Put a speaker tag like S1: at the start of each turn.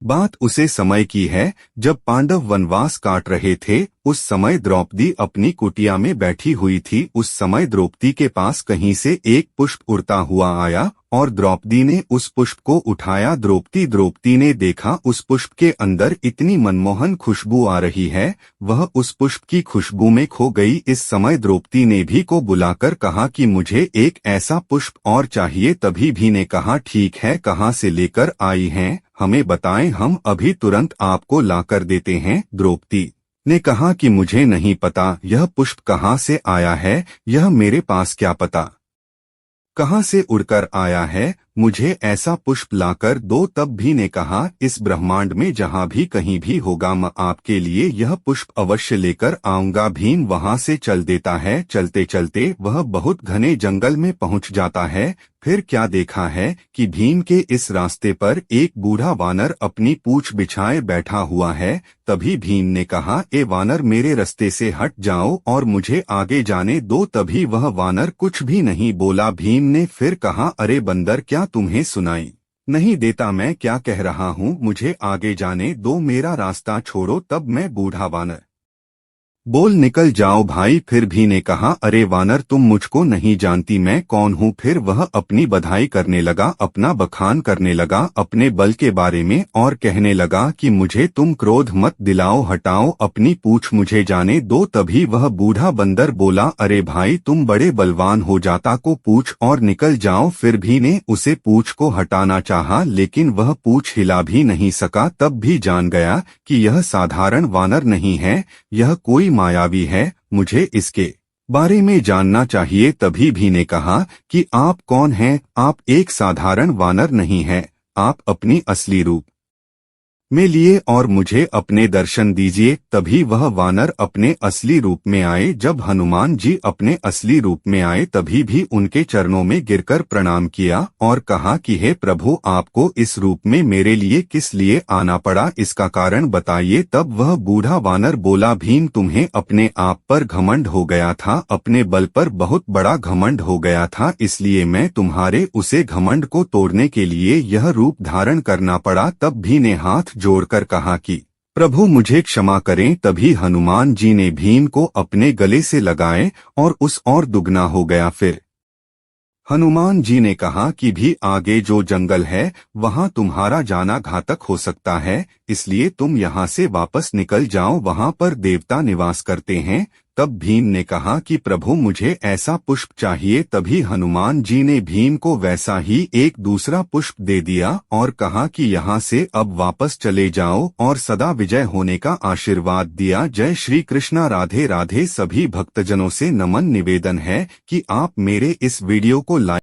S1: बात उसे समय की है जब पांडव वनवास काट रहे थे। उस समय द्रौपदी अपनी कुटिया में बैठी हुई थी। उस समय द्रौपदी के पास कहीं से एक पुष्प उड़ता हुआ आया और द्रौपदी ने उस पुष्प को उठाया। द्रौपदी ने देखा उस पुष्प के अंदर इतनी मनमोहन खुशबू आ रही है, वह उस पुष्प की खुशबू में खो गई। इस समय द्रौपदी ने भी को बुलाकर कहा कि मुझे एक ऐसा पुष्प और चाहिए। तभी भी ने कहा ठीक है, कहाँ से लेकर आई हैं, हमें बताएं, हम अभी तुरंत आपको लाकर देते हैं। द्रौपदी ने कहा कि मुझे नहीं पता यह पुष्प कहाँ से आया है, यह मेरे पास क्या पता कहाँ से उड़कर आया है, मुझे ऐसा पुष्प लाकर दो। तब भी ने कहा इस ब्रह्मांड में जहाँ भी कहीं भी होगा मैं आपके लिए यह पुष्प अवश्य लेकर आऊंगा। भीम वहाँ से चल देता है। चलते चलते वह बहुत घने जंगल में पहुँच जाता है। फिर क्या देखा है कि भीम के इस रास्ते पर एक बूढ़ा वानर अपनी पूंछ बिछाए बैठा हुआ है। तभी भीम ने कहा ए वानर, मेरे रास्ते से हट जाओ और मुझे आगे जाने दो। तभी वह वानर कुछ भी नहीं बोला। भीम ने फिर कहा अरे बंदर, क्या तुम्हें सुनाई नहीं देता मैं क्या कह रहा हूँ, मुझे आगे जाने दो, मेरा रास्ता छोड़ो। तब मैं बूढ़ा वानर बोल निकल जाओ भाई। फिर भी ने कहा अरे वानर, तुम मुझको नहीं जानती मैं कौन हूँ। फिर वह अपनी बधाई करने लगा, अपना बखान करने लगा अपने बल के बारे में और कहने लगा कि मुझे तुम क्रोध मत दिलाओ, हटाओ अपनी पूंछ, मुझे जाने दो। तभी वह बूढ़ा बंदर बोला अरे भाई, तुम बड़े बलवान हो, जाता को पूछ और निकल जाओ। फिर भी ने उसे पूंछ को हटाना चाहा लेकिन वह पूंछ हिला भी नहीं सका। तब भी जान गया कि यह साधारण वानर नहीं है, यह कोई मायावी है, मुझे इसके बारे में जानना चाहिए। तभी भी ने कहा कि आप कौन हैं, आप एक साधारण वानर नहीं हैं, आप अपनी असली रूप में लिए और मुझे अपने दर्शन दीजिए। तभी वह वानर अपने असली रूप में आए। जब हनुमान जी अपने असली रूप में आए तभी भी उनके चरणों में गिरकर प्रणाम किया और कहा कि हे प्रभु, आपको इस रूप में मेरे लिए किस लिए आना पड़ा, इसका कारण बताइए। तब वह बूढ़ा वानर बोला भीम, तुम्हें अपने आप पर घमंड हो गया था, अपने बल पर बहुत बड़ा घमंड हो गया था, इसलिए मैं तुम्हारे उसे घमंड को तोड़ने के लिए यह रूप धारण करना पड़ा। तब भी ने हाथ जोड़कर कहा कि प्रभु मुझे क्षमा करें। तभी हनुमान जी ने भीम को अपने गले से लगाए और उस और दुगना हो गया। फिर हनुमान जी ने कहा कि भी आगे जो जंगल है वहां तुम्हारा जाना घातक हो सकता है, इसलिए तुम यहां से वापस निकल जाओ, वहां पर देवता निवास करते हैं। तब भीम ने कहा कि प्रभु मुझे ऐसा पुष्प चाहिए। तभी हनुमान जी ने भीम को वैसा ही एक दूसरा पुष्प दे दिया और कहा कि यहाँ से अब वापस चले जाओ और सदा विजय होने का आशीर्वाद दिया। जय श्री कृष्णा, राधे राधे। सभी भक्तजनों से नमन निवेदन है कि आप मेरे इस वीडियो को लाइक